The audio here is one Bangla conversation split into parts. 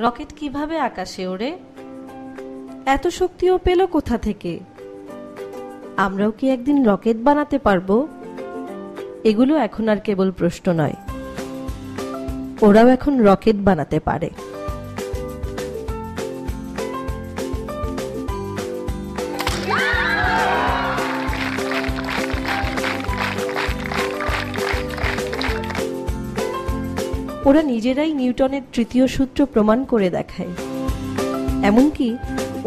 রকেট কিভাবে আকাশে ওড়ে? এত শক্তিও পেল কোথা থেকে? আমরাও কি একদিন রকেট বানাতে পারবো? এগুলো এখন আর কেবল প্রশ্ন নয়, ওরাও এখন রকেট বানাতে পারে। ওরা নিজেরাই নিউটনের তৃতীয় সূত্র প্রমাণ করে দেখায়। এমনকি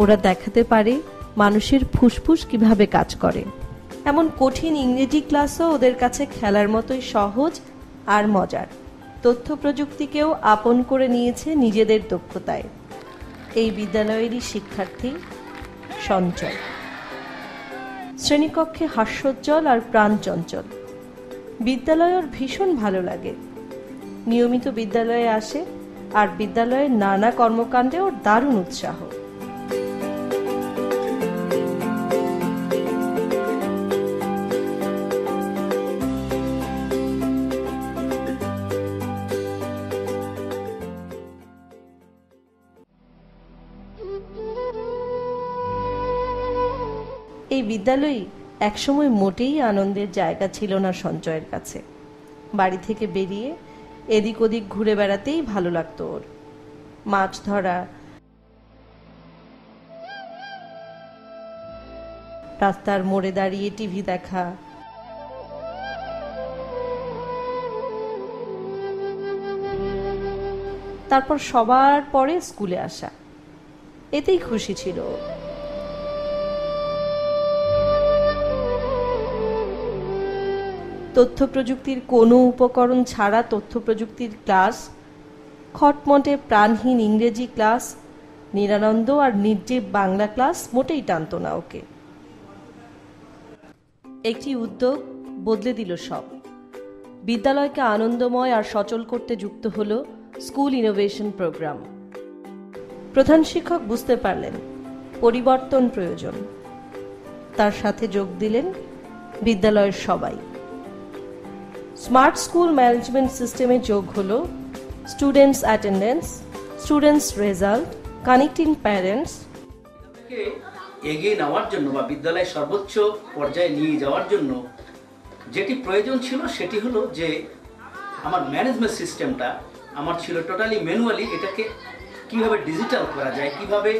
ওরা দেখাতে পারে মানুষের ফুসফুস কিভাবে কাজ করে। এমন কঠিন ইংরেজি ক্লাসও ওদের কাছে খেলার মতোই সহজ আর মজার। তথ্য প্রযুক্তিকেও আপন করে নিয়েছে নিজেদের দক্ষতায়। এই বিদ্যালয়েরই শিক্ষার্থী সঞ্চয়। শ্রেণীকক্ষে হাস্যোজ্জ্বল আর প্রাণচঞ্চল। বিদ্যালয় ওর ভীষণ ভালো লাগে। নিয়মিত বিদ্যালয়ে আসে আর বিদ্যালয়ের নানা কর্মকাণ্ডে ওর দারুণ উৎসাহ। এই বিদ্যালয়ই একসময় মোটেই আনন্দের জায়গা ছিল না সঞ্চয়ের কাছে। বাড়ি থেকে বেরিয়ে এদিক ওদিক ঘুরে বেড়াতেই ভালো লাগতো ওর। মাছ ধরা, রাস্তার মোড়ে দাঁড়িয়ে টিভি দেখা, তারপর সবার পরে স্কুলে আসা, এতেই খুশি ছিল। তথ্য প্রযুক্তির কোনো উপকরণ ছাড়া তথ্য প্রযুক্তির ক্লাস, খটমটে প্রাণহীন ইংরেজি ক্লাস, নিরানন্দ আর নির্জীব বাংলা ক্লাস মোটেই টানত না ওকে। একটি উদ্যোগ বদলে দিল সব। বিদ্যালয়কে আনন্দময় আর সচল করতে যুক্ত হলো স্কুল ইনোভেশন প্রোগ্রাম। প্রধান শিক্ষক বুঝতে পারলেন পরিবর্তন প্রয়োজন। তার সাথে যোগ দিলেন বিদ্যালয়ের সবাই। স্মার্ট স্কুল ম্যানেজমেন্ট সিস্টেমে যোগ হলো students attendance, students result, connecting parents. এগিয়ে নেওয়ার জন্য বা বিদ্যালয়ের সর্বোচ্চ পর্যায়ে নিয়ে যাওয়ার জন্য যেটি প্রয়োজন ছিল সেটি হলো যে আমার ম্যানেজমেন্ট সিস্টেমটা আমার ছিল টোটালি ম্যানুয়ালি। এটাকে কিভাবে ডিজিটাল করা যায়, কিভাবে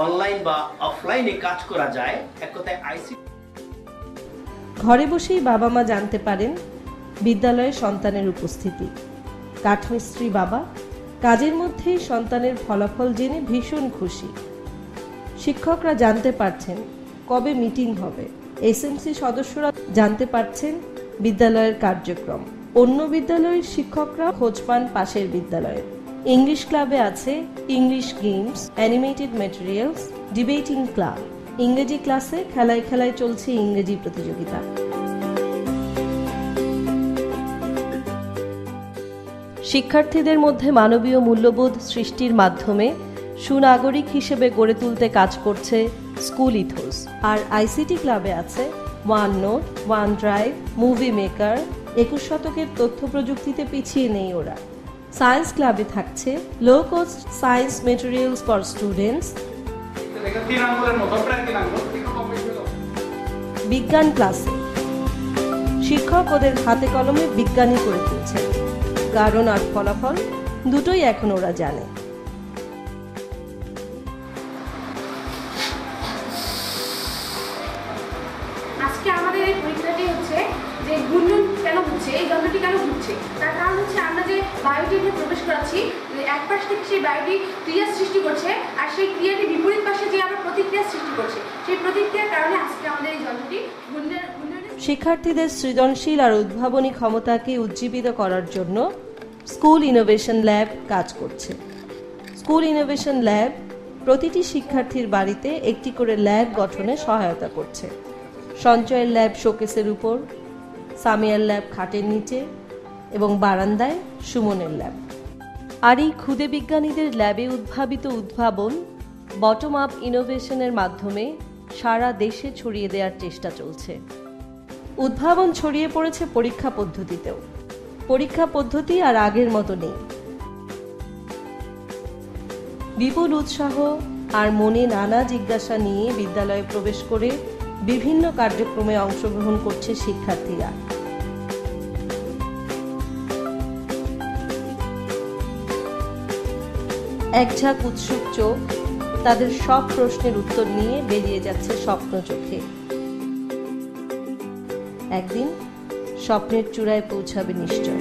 অনলাইন বা অফলাইনে কাজ করা যায়, এক কথায় আইসিটি। ঘরে বসেই বাবা মা জানতে পারেন বিদ্যালয়ে সন্তানের উপস্থিতি। কাঠমিস্ত্রি বাবা কাজের মধ্যেই সন্তানের ফলাফল জেনে ভীষণ খুশি। শিক্ষকরা জানতে পারছেন কবে মিটিং হবে। এসএমসি সদস্যরা জানতে পারছেন বিদ্যালয়ের কার্যক্রম। অন্য বিদ্যালয়ের শিক্ষকরা খোঁজ পান পাশের বিদ্যালয়ের। ইংলিশ ক্লাবে আছে English games, animated materials, debating club. ইংরেজি ক্লাসে খেলায় খেলায় চলছে ইংরেজি প্রতিযোগিতা। শিক্ষার্থীদের মধ্যে মানবীয় মূল্যবোধ সৃষ্টির মাধ্যমে সুনাগরিক হিসেবে গড়ে তুলতে কাজ করছে স্কুল ইথোস। আর আইসিটি ক্লাবে আছে one note, one drive, movie maker. 21 শতকের তথ্য প্রযুক্তিতে পিছিয়ে নেই ওরা। সায়েন্স ক্লাবে থাকছে low cost science materials for students. বিজ্ঞান ক্লাসে শিক্ষক ওদের হাতে কলমে বিজ্ঞানী করে তুলছে। কারণ আর ফলাফল দুটোই এখন ওরা জানে। আজকে আমাদের এই পরীক্ষাটি হচ্ছে যে ঘূর্ণন কেন হচ্ছে, এই যন্ত্রটি কেন ঘুরছে। তার কারণ হচ্ছে আমরা যে বায়ুটি প্রবেশ করাচ্ছি, এক পাশ থেকে সেই বায়ুটি ক্রিয়া সৃষ্টি করছে, আর সেই ক্রিয়াটি বিপরীত পাশে যে আমরা প্রতিক্রিয়া সৃষ্টি করছে, সেই প্রতিক্রিয়ার কারণে আজকে আমাদের এই যন্ত্রটি ঘূর্ণন। শিক্ষার্থীদের সৃজনশীল আর উদ্ভাবনী ক্ষমতাকে উজ্জীবিত করার জন্য স্কুল ইনোভেশন ল্যাব কাজ করছে। স্কুল ইনোভেশন ল্যাব প্রতিটি শিক্ষার্থীর বাড়িতে একটি করে ল্যাব গঠনে সহায়তা করছে। সঞ্চয়ের ল্যাব শোকেসের উপর, সামিয়ার ল্যাব খাটের নিচে এবং বারান্দায় সুমনের ল্যাব। আর এই ক্ষুদে বিজ্ঞানীদের ল্যাবে উদ্ভাবিত উদ্ভাবন বটম আপ ইনোভেশনের মাধ্যমে সারা দেশে ছড়িয়ে দেওয়ার চেষ্টা চলছে। উদ্ভাবন ছড়িয়ে পড়েছে পরীক্ষা পদ্ধতিতেও। পরীক্ষা পদ্ধতি আর আগের মতো নেই। বিপুল উৎসাহ আর মনে নানা জিজ্ঞাসা নিয়ে বিদ্যালয়ে প্রবেশ করে বিভিন্ন কার্যক্রমে অংশগ্রহণ করছে শিক্ষার্থীরা। এক ঝাঁক উৎসুক চোখ তাদের সব প্রশ্নের উত্তর নিয়ে বেরিয়ে যাচ্ছে স্বপ্ন চোখে। একদিন স্বপ্নের চূড়ায় পৌঁছাবে নিশ্চয়।